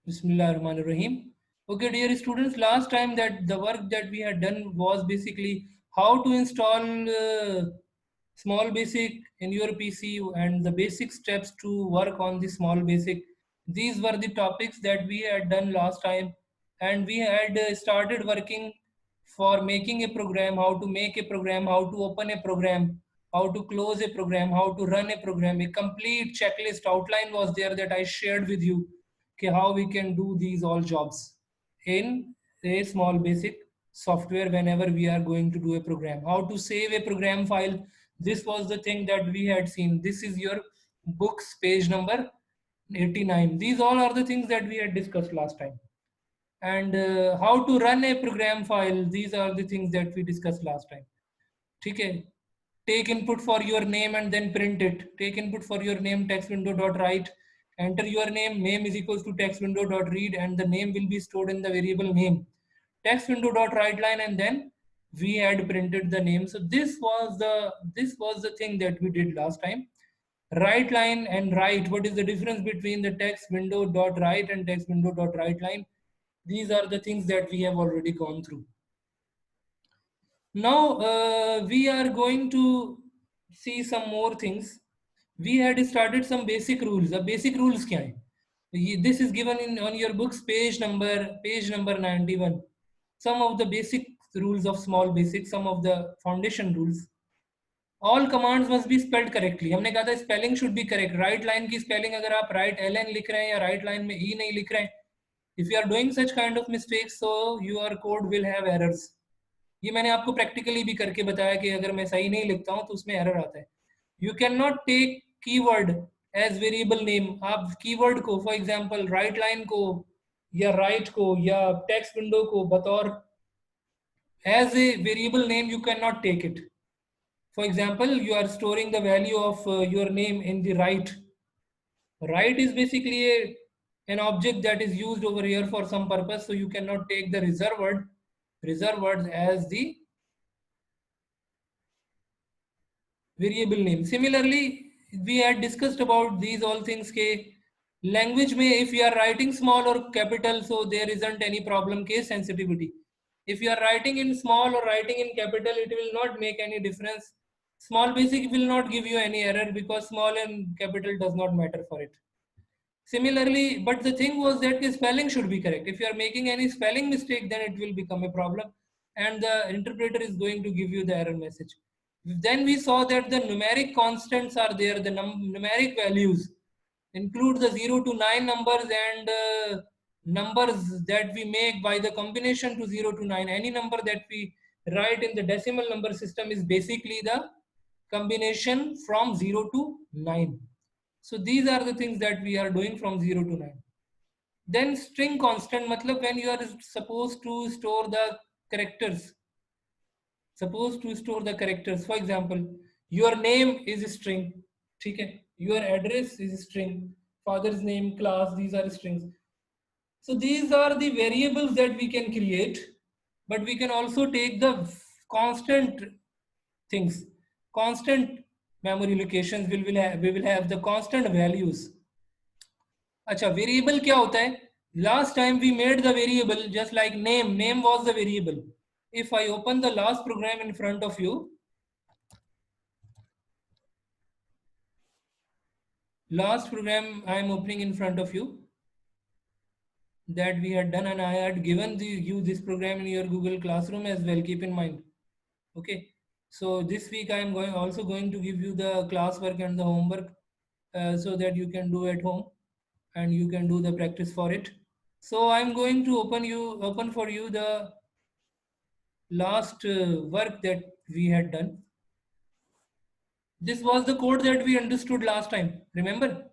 Bismillahirrahmanirrahim. Okay, dear students, last time that the work that we had done was basically how to install small basic in your PC and the basic steps to work on the small basic. These were the topics that we had done last time, and we had started working for making a program, how to make a program, how to open a program, how to close a program, how to run a program. A complete checklist outline was there that I shared with you. Okay, how we can do these all jobs in a small basic software whenever we are going to do a program. How to save a program file. This was the thing that we had seen. This is your books page number 89. These all are the things that we had discussed last time. And how to run a program file. These are the things that we discussed last time. Okay. Take input for your name and then print it. Take input for your name, text window dot write. Enter your name is equals to text window dot read, and the name will be stored in the variable name. Text window dot write line, and then we had printed the name. So this was the thing that we did last time. Write line and write. What is the difference between the text window dot write and text window dot write line? These are the things that we have already gone through. Now we are going to see some more things. We had started some basic rules. The basic rules क्या है? This is given in on your books page number 91. Some of the basic rules of small basic, some of the foundation rules. All commands must be spelled correctly. हमने कहा था spelling should be correct. Right line की spelling अगर आप right ln लिख रहे हैं या right line में e नहीं लिख रहे हैं, if you are doing such kind of mistakes, so your code will have errors. ये मैंने आपको प्रैक्टिकली भी करके बताया कि अगर मैं सही नहीं लिखता हूँ तो उसमें एरर आता है. You can not take keyword as variable name. आप कीवर्ड को फॉर एग्जांपल राइट लाइन को या राइट को या टेक्स्ट विंडो को बतौर as a variable name you can not take it. For example you are storing the value of your name in the right. Right is basically an object that is used over here for some purpose, so you cannot take the reserved words as the variable name. Similarly, we had discussed about these all things ke language mein if you are writing small or capital, so there isn't any problem. Case sensitivity. If you are writing in small or writing in capital, it will not make any difference. Small basic will not give you any error because small and capital does not matter for it. Similarly, but the thing was that the spelling should be correct. If you are making any spelling mistake, then it will become a problem and the interpreter is going to give you the error message. Then we saw that the numeric constants are there, the numeric values include the 0 to 9 numbers and numbers that we make by the combination to 0 to 9. Any number that we write in the decimal number system is basically the combination from 0 to 9. So these are the things that we are doing from 0 to 9. Then string constant, matlab when you are supposed to store the characters. For example, your name is a string. Okay? Your address is a string. Father's name, class, these are strings. So these are the variables that we can create, but we can also take the constant things. Constant memory locations we will have the constant values. अच्छा, variable क्या होता है? Last time we made the variable just like name was the variable. If I open the last program in front of you, last program I am opening in front of you that we had done, and I had given you this program in your Google Classroom as well, keep in mind. Okay, so this week I am also going to give you the classwork and the homework so that you can do at home and you can do the practice for it. So I'm going to open for you the last work that we had done. This was the code that we understood last time. Remember?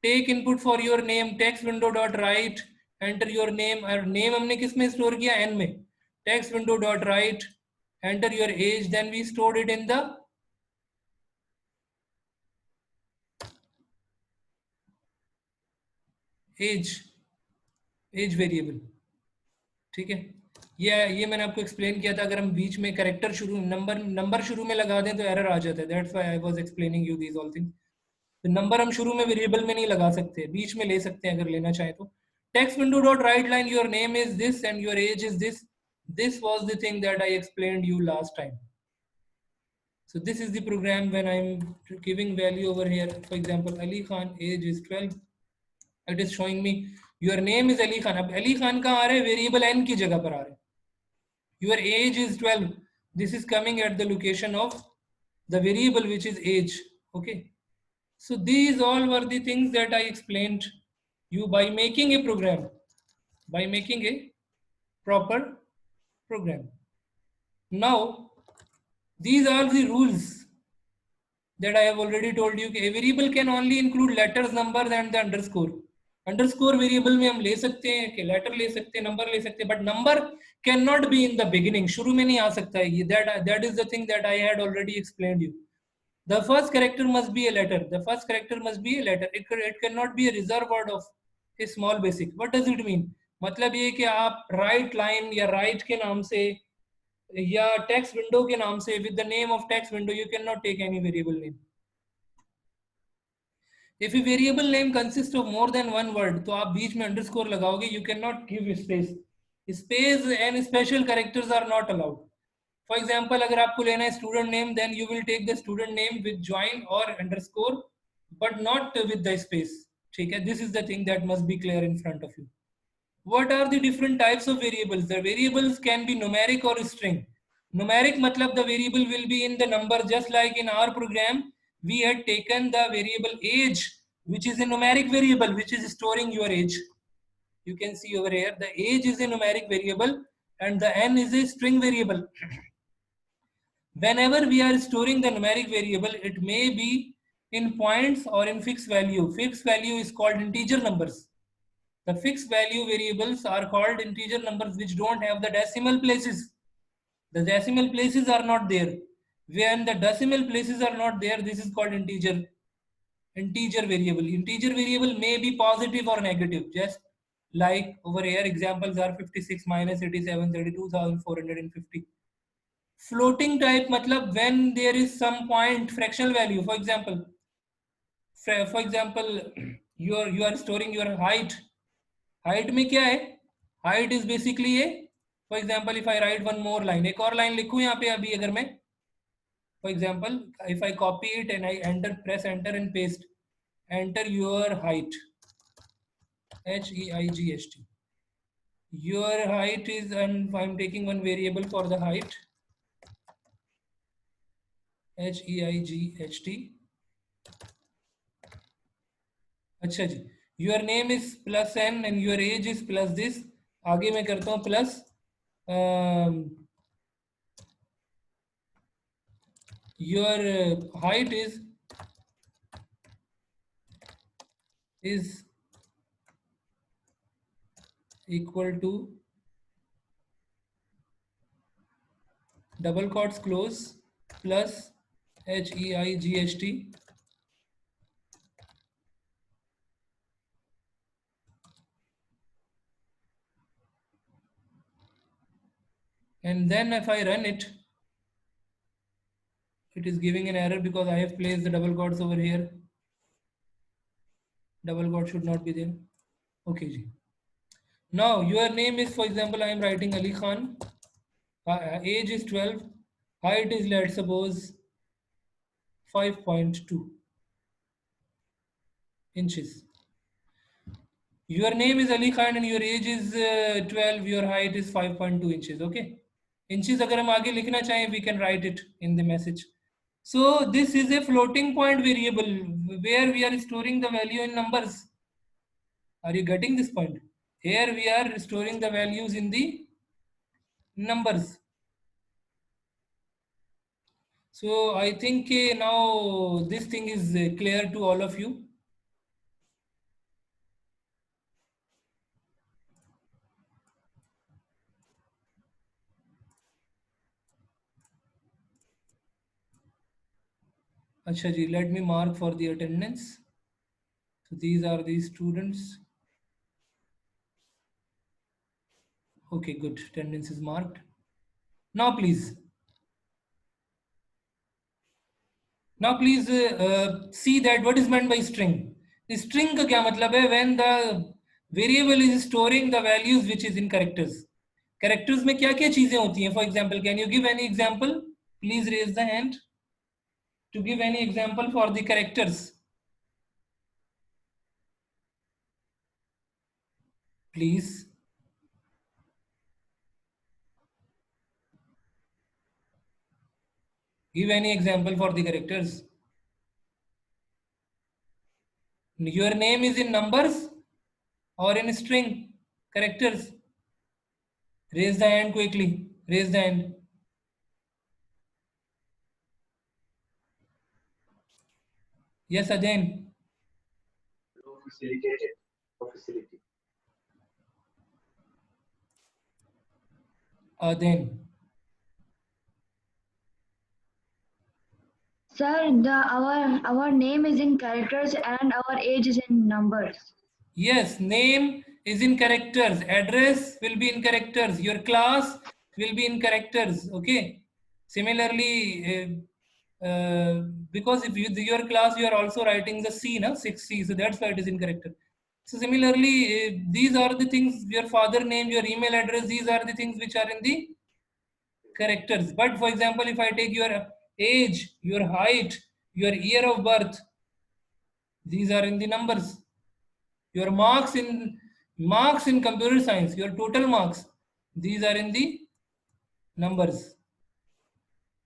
Take input for your name, text window dot write, enter your name. और name हमने किस में store किया? N में. Text window dot write, enter your age. Then we stored it in the age variable. ठीक है? ये मैंने आपको एक्सप्लेन किया था. अगर हम बीच में कैरेक्टर नंबर शुरू में लगा दें तो एरर आ जाता है. That's why I was explaining you these all things. तो नंबर हम शुरू में वेरिएबल में नहीं लगा सकते, बीच में ले सकते हैं अगर लेना चाहे तो. text window dot write line, your name is this and your age is this. This was the thing that I explained you last time. So this is the program when I'm giving value over here. For example, Ali Khan, age is 12. It is showing me your name is Ali Khan. अब Ali Khan कहाँ आ रहे हैं? Variable n की जगह पर आ रहे हैं. Your age is 12. This is coming at the location of the variable which is age. Okay. So these all were the things that I explained you by making a program, by making a proper program. Now, these are the rules that I have already told you. A variable can only include letters, numbers and the underscore. Underscore variable में हम ले सकते हैं कि letter ले सकते हैं, number ले सकते हैं, but number can not be in the beginning. शुरू में नहीं आ सकता है ये. That is the thing that I had already explained you. The first character must be a letter. The first character must be a letter. It cannot be a reserved word of a small basic. What does it mean? मतलब ये कि आप write line या write के नाम से या text window के नाम से with the name of text window you cannot take any variable name. If a variable name consists of more than one word, तो आप बीच में underscore लगाओगे. You cannot give space. Space and special characters are not allowed. For example, अगर आपको लेना है student name, then you will take the student name with join or underscore, but not with the space. ठीक है? This is the thing that must be clear in front of you. What are the different types of variables? The variables can be numeric or string. Numeric मतलब the variable will be in the number, just like in our program we had taken the variable age, which is a numeric variable which is storing your age. You can see over here the age is a numeric variable and the n is a string variable. Whenever we are storing the numeric variable, it may be in points or in fixed value. Fixed value is called integer numbers. The fixed value variables are called integer numbers which don't have the decimal places. The decimal places are not there. When the decimal places are not there, this is called integer variable. Integer variable may be positive or negative. Just like over here, examples are 56 minus 87, 32,450. Floating type मतलब when there is some point fractional value. For example, you are storing your height. Height में क्या है? Height is basically a, for example, if I write one more line, एक और line लिखूं यहाँ पे अभी अगर मैं, for example, if I copy it and I press enter and paste, enter your height, HEIGHT. Your height is, and I'm taking one variable for the height, HEIGHT. अच्छा जी. Your name is plus n and your age is plus this. आगे मैं करता हूँ plus your height is equal to double quotes close plus HEIGHT. And then if I run it, it is giving an error because I have placed the double quotes over here. Double quote should not be there. Okay ji. Now your name is, for example, I am writing Ali Khan. Age is 12. Height is, let's suppose, 5.2 inches. Your name is Ali Khan and your age is 12. Your height is 5.2 inches. Okay. Inches अगर हम आगे लिखना चाहें, we can write it in the message. So this is a floating point variable where we are storing the value in numbers. Are you getting this point? Here we are storing the values in the numbers. So I think now this thing is clear to all of you. Acha ji, let me mark for the attendance. So these are the students. Okay, good. Attendance is marked. Now please see that what is meant by string. String का क्या मतलब है? Variable is storing the values which is in characters. Characters में क्या क्या चीजें होती हैं? For example, can you give any example? Please raise the hand to give any example for the characters. Please. Give any example for the characters. Your name is in numbers or in string characters? Raise the hand quickly. Raise the hand. Yes, Ajay. Facilitated or facility. Then. Sir, our name is in characters and our age is in numbers. Yes, name is in characters. Address will be in characters. Your class will be in characters. Okay. Similarly, because if your class you are also writing the C, na 6C, so that's why it is in character. So similarly, these are the things. Your father name, your email address. These are the things which are in the characters. But for example, if I take your age, your height, your year of birth, these are in the numbers. Your marks in computer science, your total marks, these are in the numbers.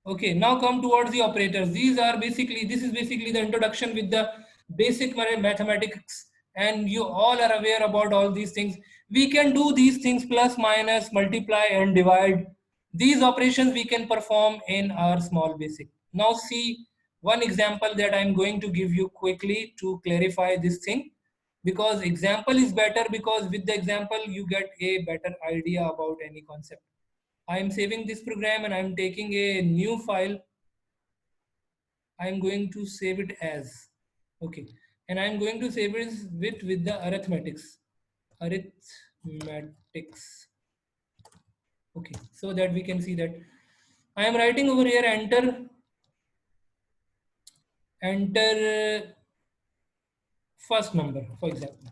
Okay, now come towards the operators. This is basically the introduction with the basic mathematics, and you all are aware about all these things. We can do these things: plus, minus, multiply and divide. These operations we can perform in our small basic. Now see one example that I'm going to give you quickly to clarify this thing, because example is better, because with the example you get a better idea about any concept. I am saving this program and I am taking a new file. I am going to save it as, okay, and I am going to save it with the arithmetics. Okay, so that we can see that I am writing over here, enter first number, for example.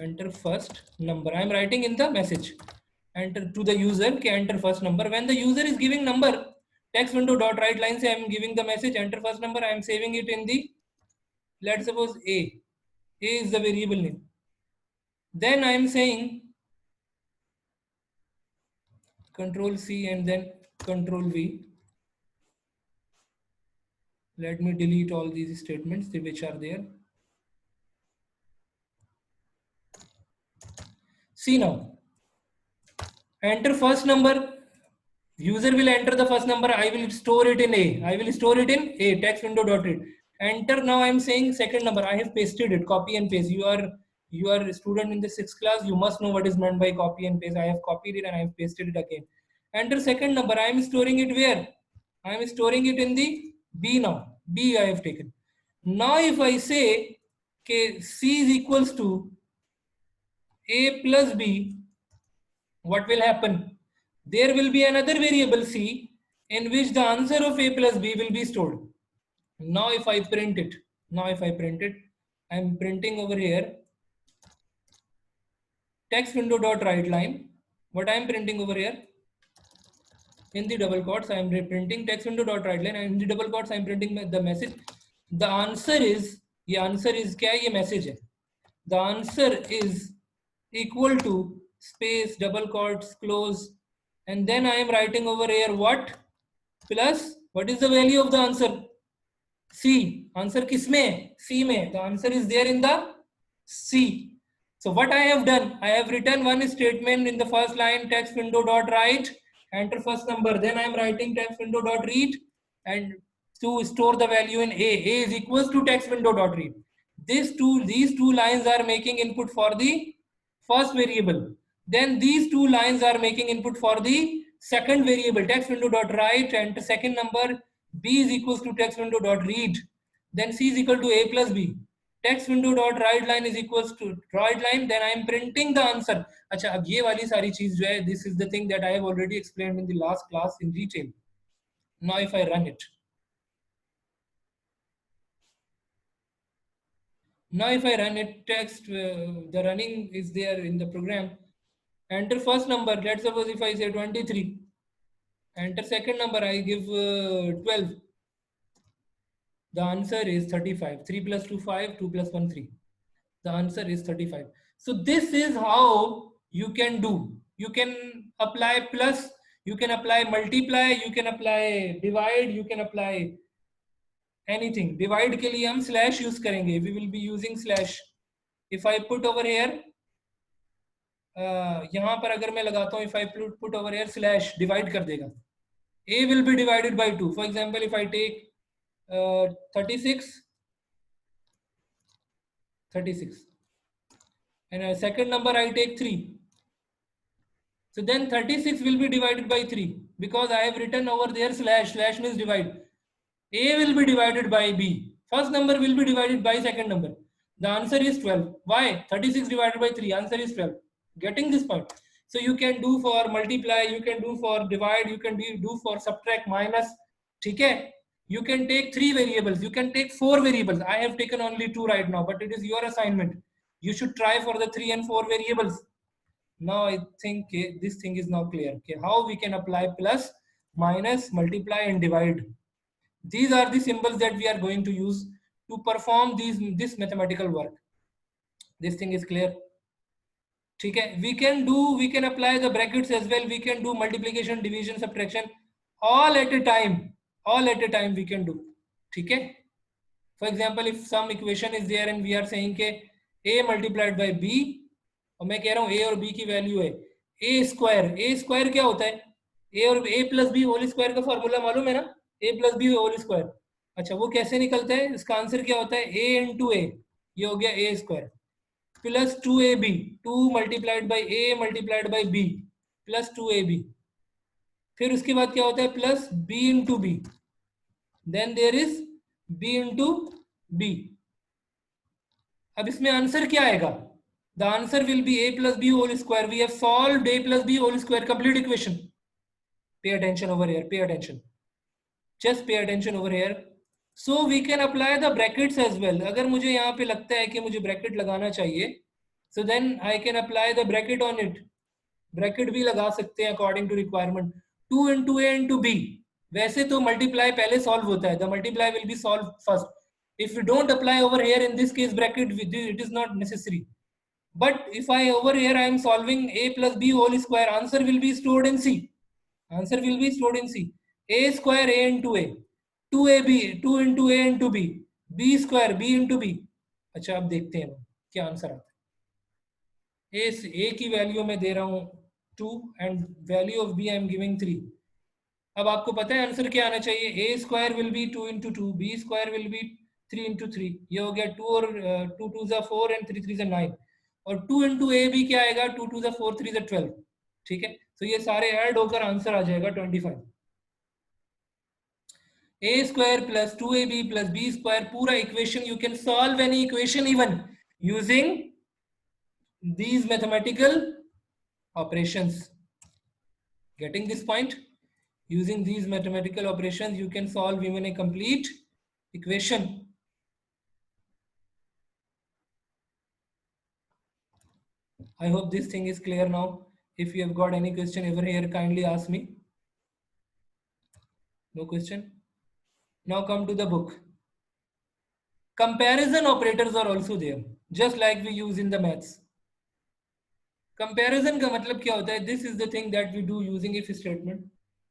Enter first number. I am writing in the message. Enter to the user, enter first number. When the user is giving number, text window dot write line say I am giving the message, enter first number. I am saving it in the, let's suppose A. A is the variable name. Then I am saying Control C and then Control V. Let me delete all these statements which are there. See now, enter first number. User will enter the first number. I will store it in A. I will store it in A. Text window dot read. Enter. Now I am saying second number. I have pasted it. Copy and paste. You are a student in the 6th class. You must know what is meant by copy and paste. I have copied it and I have pasted it again. Enter second number. I am storing it where? I am storing it in the B now. B I have taken. Now if I say okay, C is equals to A plus B, what will happen? There will be another variable C in which the answer of A plus B will be stored. Now if I print it, I am printing over here text window dot write line. What I am printing over here in the double quotes, I am reprinting text window dot write line, and in the double quotes I am printing the message. The answer is, ये answer is क्या? ये message है. The answer is equal to space double quotes close, and then I am writing over here what? Plus what is the value of the answer? C. Answer किसमें? C में. The answer is there in the C. So what I have done, I have written one statement in the first line, text window dot write, enter first number. Then I am writing text window dot read, and to store the value in A. A is equals to text window dot read. These two lines are making input for the first variable. Then these two lines are making input for the second variable, text window dot write, enter second number. B is equals to text window dot read. Then C is equal to A plus B. Text window dot write line is equals to write line. Then I am printing the answer. अच्छा, अब ये वाली सारी चीज जो है, this is the thing that I have already explained in the last class in detail. Now if I run it, Now if I run it, text, the running is there in the program. Enter first number. Let's suppose if I say 23. Enter second number. I give 12. The answer is 35. 3 plus 2, 5. 2 plus 1, 3. The answer is 35. So this is how you can do. You can apply plus, you can apply multiply, you can apply divide, you can apply anything. Divide के लिए हम slash use करेंगे. We will be using slash. If I put over here, यहाँ पर अगर मैं लगाता हूँ, if I put over here slash, divide कर देगा. A will be divided by 2. For example, if I take 36, and a second number I take 3. So then 36 will be divided by 3 because I have written over there slash. Slash means divide. A will be divided by B. First number will be divided by second number. The answer is 12. Why? 36 divided by 3. Answer is 12. Getting this point? So you can do for multiply, you can do for divide, you can do for subtract, minus. Okay? You can take 3 variables. You can take 4 variables. I have taken only 2 right now, but it is your assignment. You should try for the 3 and 4 variables. Now I think this thing is now clear. Okay, how we can apply plus, minus, multiply and divide. These are the symbols that we are going to use to perform this mathematical work. This thing is clear. Okay, we can apply the brackets as well. We can do multiplication, division, subtraction, all at a time. All at a time we can do. Okay. For example, if some equation is there and we are saying के a multiplied by b, और मैं कह रहा हूँ a और b की value है a square क्या होता है? a और a plus B whole square का फॉर्मूला मालूम है ना? a plus B whole square. अच्छा, वो कैसे निकलता है? इसका आंसर क्या होता है? a इंटू ए, ये हो गया a square, plus 2ab, 2 multiplied by a multiplied by b plus 2ab. फिर उसके बाद क्या होता है? Plus b into B, then there is b into b. अब इसमें आंसर क्या आएगा? The answer will be a plus b whole square. We have solved a plus b whole square complete equation. Pay attention over here. Pay attention. Just pay attention over here. So we can apply the brackets as well. अगर मुझे यहाँ पे लगता है कि मुझे bracket लगाना चाहिए, so then I can apply the bracket on it. Bracket भी लगा सकते हैं according to requirement. 2 into a into b. वैसे तो multiply पहले solve होता है. The multiply will be solved first. If you don't apply over here in this case bracket, it is not necessary. But if I over here I am solving a plus b whole square, answer will be stored in C. Answer will be stored in C. A square a into a, 2ab, 2 into a into b, b square b into b. अच्छा, अब देखते हैं क्या answer आता है. a की value मैं दे रहा हूँ 2 and value of b I am giving 3. अब आपको पता है आंसर क्या आना चाहिए? a square will be 2 into 2, b square will be 3 into 3. ये हो गया 2 और 2 2 जा 4 एंड 3 3 जा 9. और 2 into a भी क्या आएगा? 2 2 जा 4 3 जा 12. ठीक है, तो ये सारे ऐड होकर आंसर आ जाएगा 25. a square plus 2ab plus b square, पूरा equation. You can solve any equation even using these mathematical operations. Getting this point? Using these mathematical operations you can solve even a complete equation. I hope this thing is clear now. If you have got any question over here, kindly ask me. No question? Now come to the book. Comparison operators are also there, just like we use in the maths. Comparison का मतलब क्या होता है? This is the thing that we do using if statement.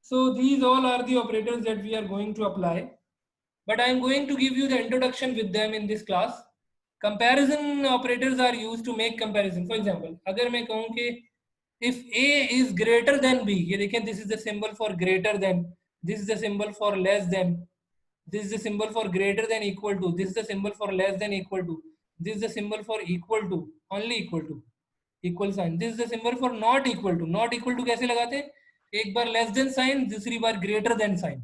So these all are the operators that we are going to apply. But I am going to give you the introduction with them in this class. Comparison operators are used to make comparison. For example, अगर मैं कहूँ कि if A is greater than B, ये देखें, this is the symbol for greater than, this is the symbol for less than, this is the symbol for greater than equal to, this is the symbol for less than equal to, this is the symbol for equal to, only equal to, equal sign, this is the symbol for not equal to. Not equal to कैसे लगाते हैं? एक बार less than sign, दूसरी बार greater than sign.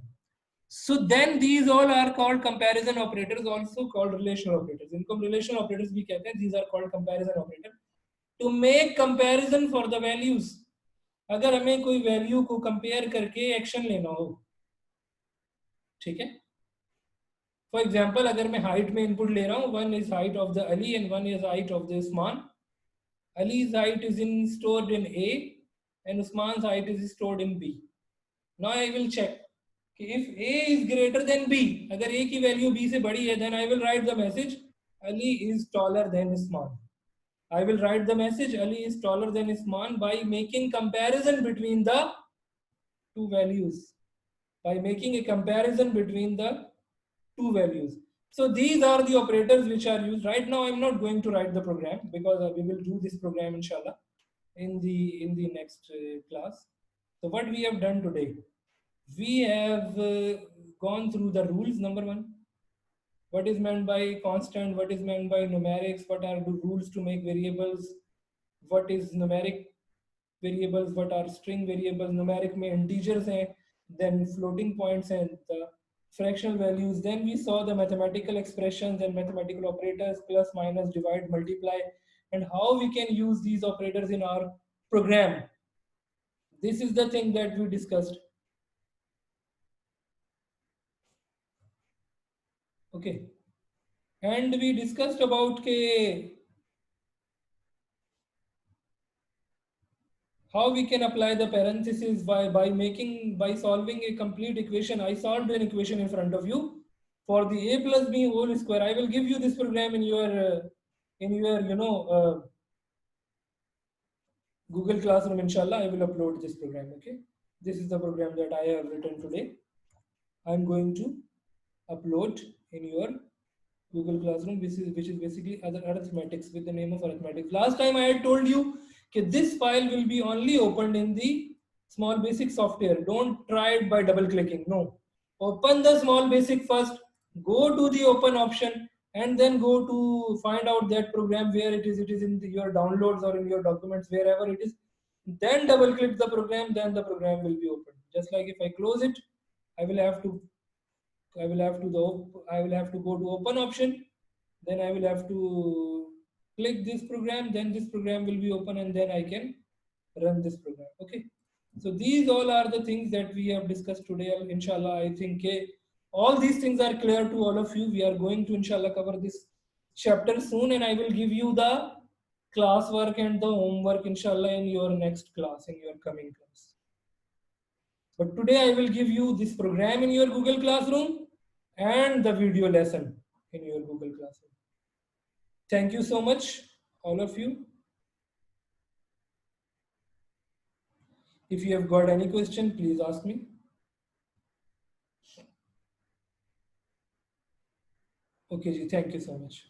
So then these all are called comparison operators, also called relational operators. इनको relational operators भी कहते हैं. These are called comparison operators. To make comparison for the values. अगर हमें कोई value को compare करके एक्शन लेना हो, ठीक है, For example, अगर मैं height में input ले रहा हूँ, one is height of the Ali and one is height of the Usman. Ali's height is stored in A and Usman's height is stored in B. Now I will check if A is greater than B, अगर A की value B से बड़ी है, then I will write the message Ali is taller than Usman. I will write the message Ali is taller than Usman by making comparison between the two values. By making a comparison between the two values. So these are the operators which are used. Right now I'm not going to write the program because we will do this program inshallah in the next class. So what we have done today, we have gone through the rules. Number one, what is meant by constant, what is meant by numerics, what are the rules to make variables, what is numeric variables, what are string variables, numeric में integers हैं, then floating points and the fractional values. Then we saw the mathematical expressions and mathematical operators, plus, minus, divide, multiply, and how we can use these operators in our program. This is the thing that we discussed. Okay. And we discussed about how we can apply the parentheses by solving a complete equation. I solved an equation in front of you for the a plus b whole square. I will give you this program in your Google Classroom. Inshallah, I will upload this program. Okay, this is the program that I have written today. I'm going to upload in your Google Classroom, which is basically other arithmetics with the name of arithmetics. Last time I had told you that this file will be only opened in the small basic software. Don't try it by double clicking. No, open the small basic first, go to the open option, and then go to find out that program where it is. It is in your downloads or in your documents, wherever it is. Then double click the program, then the program will be open. Just like if I close it, I will have to I will have to go to open option, then I will have to click this program, then this program will be open and then I can run this program. Okay. So these all are the things that we have discussed today. Inshallah, I think all these things are clear to all of you. We are going to inshallah cover this chapter soon and I will give you the classwork and the homework inshallah in your next class, in your coming class. But today I will give you this program in your Google Classroom and the video lesson in your Google Classroom. Thank you so much, all of you. If you have got any question, please ask me. Okay, ji, thank you so much.